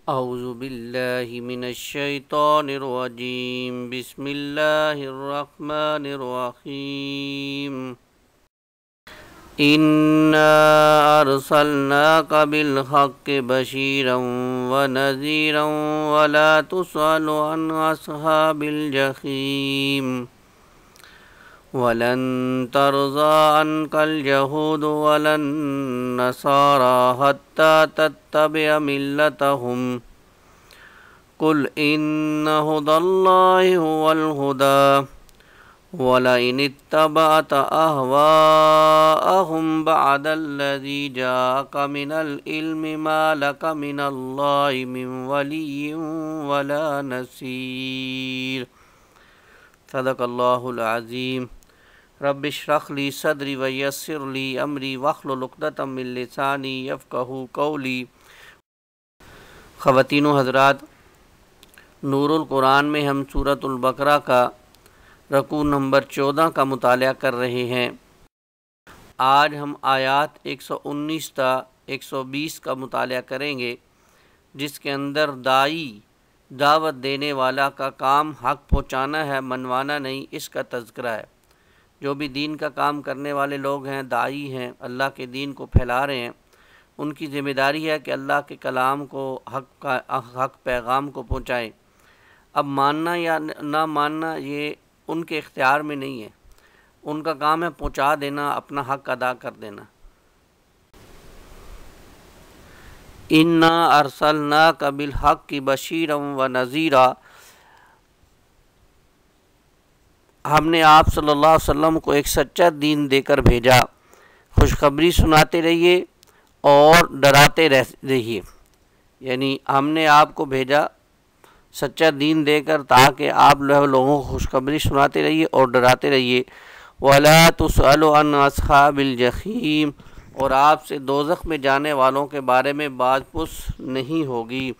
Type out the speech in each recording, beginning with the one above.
اعوذ باللہ من الشیطان الرجیم بسم اللہ الرحمن الرحیم انا ارسلناک بالحق بشیرا ونذیرا ولا تسأل عن اصحاب الجحیم ولن ترضى عنك اليهود ولا النصارى حتى تتبع ملتهم قل إن هدى الله هو الهدى ولئن اتبعت أهواءهم بعد الذي جاءك من العلم ما لك من الله من ولي ولا نصير صدق اللہ العظیم رب اشرح لی صدری ویسر لی امری واحلل عقدۃ من لسانی یفقہوا قولی۔ خواتین و حضرات، نور القرآن میں ہم سورۃ البقرہ کا رکوع نمبر 14 کا مطالعہ کر رہے ہیں۔ آج ہم آیات 119 تا 120 کا مطالعہ کریں گے، جس کے اندر داعی دعوت دینے والا کا کام حق پہنچانا ہے، منوانا نہیں، اس کا تذکرہ ہے۔ جو بھی دین کا کام کرنے والے لوگ ہیں، داعی ہیں، اللہ کے دین کو پھیلا رہے ہیں، ان کی ذمہ داری ہے کہ اللہ کے کلام کو حق پیغام کو پہنچائیں۔ اب ماننا یا نہ ماننا یہ ان کے اختیار میں نہیں ہے، ان کا کام ہے پہنچا دینا، اپنا حق ادا کر دینا۔ انا ارسلناک بالحق بشیرا ونذیرا، ہم نے آپ صلی اللہ علیہ وسلم کو ایک سچا دین دے کر بھیجا، خوشخبری سناتے رہیے اور ڈراتے رہیے۔ یعنی ہم نے آپ کو بھیجا سچا دین دے کر تاکہ آپ لوگوں کو خوشخبری سناتے رہیے اور ڈراتے رہیے۔ وَلَا تُسْأَلُ عَنْ أَصْحَابِ الْجَحِيمِ، اور آپ سے دوزخ میں جانے والوں کے بارے میں باز پرس نہیں ہوگی۔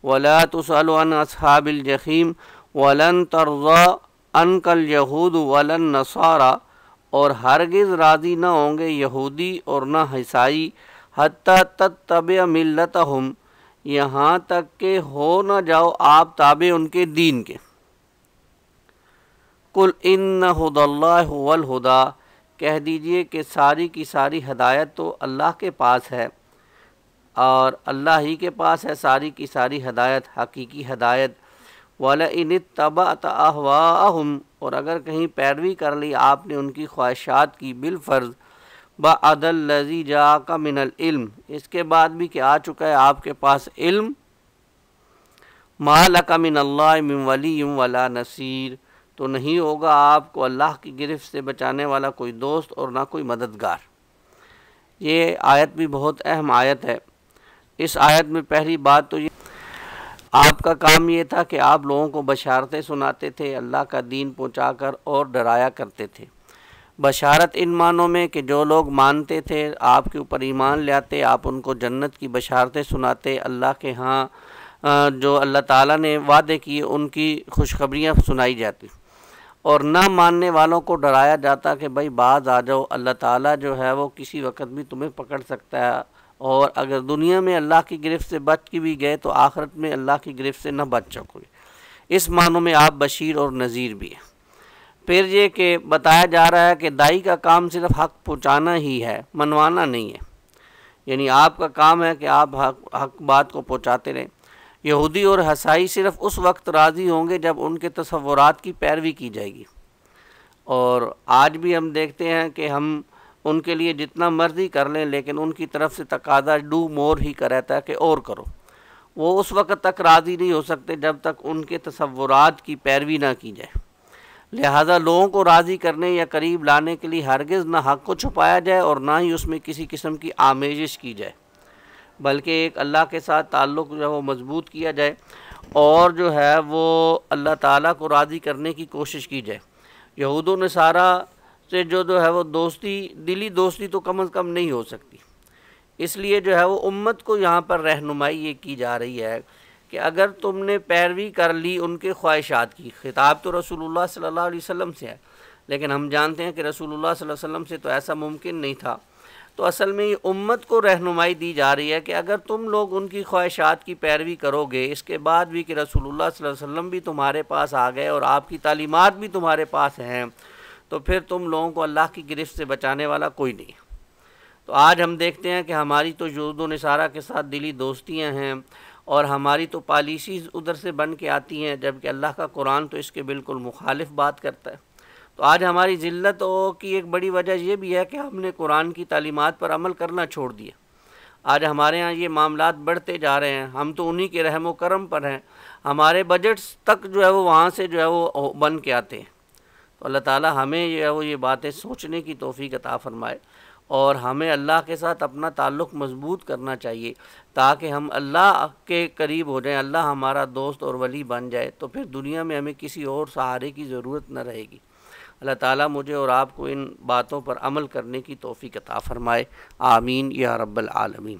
وَلَا تُسْأَلُ عَنْ أَصْحَابِ الْجَحِيمِ وَلَن تَرْضَىٰ عَنْكَ الْيَهُودُ وَلَا النَّصَارَىٰ، اور ہرگز راضی نہ ہوں گے یہودی اور نہ عیسائی، حتیٰ تتبع ملتہم، یہاں تک کہ ہو نہ جاؤ آپ تابع ان کے دین کے۔ قل ان ھدی اللہ ھو الھدی، کہہ دیجئے کہ ساری کی ساری ہدایت تو اللہ کے پاس ہے، اور اللہ ہی کے پاس ہے ساری کی ساری ہدایت، حقیقی ہدایت۔ وَلَئِنِ اتَّبَعْتَ أَهْوَاءَهُمْ، اور اگر کہیں پیروی کر لی آپ نے ان کی خواہشات کی، بالفرض بَعْدَ الَّذِي جَاءَكَ مِنَ الْعِلْمِ، اس کے بعد بھی کہ آ چکا ہے آپ کے پاس علم، مَا لَكَ مِنَ اللَّهِ مِنْ وَلِيٍّ وَلَا نَصِيرٍ، تو نہیں ہوگا آپ کو اللہ کی گرفت سے بچانے والا کوئی دوست اور نہ کوئی مددگار۔ یہ آیت بھی بہت اہم آیت ہے۔ اس آیت میں پہلی بات تو یہ آپ کا کام یہ تھا کہ آپ لوگوں کو بشارتیں سناتے تھے، اللہ کا دین پہنچا کر، اور ڈرایا کرتے تھے۔ بشارت ان معنوں میں کہ جو لوگ مانتے تھے، آپ کے اوپر ایمان لے آتے، آپ ان کو جنت کی بشارتیں سناتے، اللہ کے ہاں جو اللہ تعالیٰ نے وعدے کیے ان کی خوشخبریاں سنائی جاتی، اور نہ ماننے والوں کو ڈرایا جاتا کہ بھائی باز آ جاؤ، اللہ تعالیٰ جو ہے وہ کسی وقت بھی تمہیں پکڑ سکتا ہے، اور اگر دنیا میں اللہ کی گرفت سے بچ کے بھی گئے تو آخرت میں اللہ کی گرفت سے نہ بچ سکو گے۔ اس معنوں میں آپ بشیر اور نذیر بھی ہیں۔ پھر یہ کہ بتایا جا رہا ہے کہ داعی کا کام صرف حق پہنچانا ہی ہے، منوانا نہیں ہے۔ یعنی آپ کا کام ہے کہ آپ حق بات کو پہنچاتے رہیں۔ یہودی اور عیسائی صرف اس وقت راضی ہوں گے جب ان کے تصورات کی پیروی کی جائے گی، اور آج بھی ہم دیکھتے ہیں کہ ہم ان کے لیے جتنا مرضی کر لیں، لیکن ان کی طرف سے تقاضا ڈو مور ہی کا رہتا ہے کہ اور کرو۔ وہ اس وقت تک راضی نہیں ہو سکتے جب تک ان کے تصورات کی پیروی نہ کی جائے۔ لہذا لوگوں کو راضی کرنے یا قریب لانے کے لیے ہرگز نہ حق کو چھپایا جائے اور نہ ہی اس میں کسی قسم کی آمیزش کی جائے، بلکہ ایک اللہ کے ساتھ تعلق جو ہے وہ مضبوط کیا جائے، اور جو ہے وہ اللہ تعالیٰ کو راضی کرنے کی کوشش کی جائے۔ یہود و نصارہ سے جو ہے وہ دوستی، دلی دوستی تو کم از کم نہیں ہو سکتی۔ اس لیے جو ہے وہ امت کو یہاں پر رہنمائی یہ کی جا رہی ہے کہ اگر تم نے پیروی کر لی ان کے خواہشات کی، خطاب تو رسول اللہ صلی اللہ علیہ وسلم سے ہے، لیکن ہم جانتے ہیں کہ رسول اللہ صلی اللہ علیہ وسلم سے تو ایسا ممکن نہیں تھا تو اصل میں یہ امت کو رہنمائی دی جا رہی ہے کہ اگر تم لوگ ان کی خواہشات کی پیروی کرو گے، اس کے بعد بھی کہ رسول اللہ صلی اللہ علیہ وسلم بھی تمہارے پاس آ گئے اور آپ کی تعلیمات بھی تمہارے پاس ہیں، تو پھر تم لوگوں کو اللہ کی گرفت سے بچانے والا کوئی نہیں۔ تو آج ہم دیکھتے ہیں کہ ہماری تو یہود و نصارہ کے ساتھ دلی دوستیاں ہیں اور ہماری تو پالیسیز ادھر سے بن کے آتی ہیں، جبکہ اللہ کا قرآن تو اس کے بالکل مخالف بات کرتا ہے۔ تو آج ہماری ذلت کی ایک بڑی وجہ یہ بھی ہے کہ ہم نے قرآن کی تعلیمات پر عمل کرنا چھوڑ دیا۔ آج ہمارے ہاں یہ معاملات بڑھتے جا رہے ہیں، ہم تو انہی کے رحم و کرم پر ہیں، ہمارے بجٹس تک جو ہے وہ وہاں سے جو ہے وہ بن کے آتے ہیں۔ تو اللہ تعالی ہمیں جو ہے وہ یہ باتیں سوچنے کی توفیق عطا فرمائے، اور ہمیں اللہ کے ساتھ اپنا تعلق مضبوط کرنا چاہیے تاکہ ہم اللہ کے قریب ہو جائیں، اللہ ہمارا دوست اور ولی بن جائے، تو پھر دنیا میں ہمیں کسی اور سہارے کی ضرورت نہ رہے گی۔ اللہ تعالیٰ مجھے اور آپ کو ان باتوں پر عمل کرنے کی توفیق عطا فرمائے، آمین یا رب العالمین۔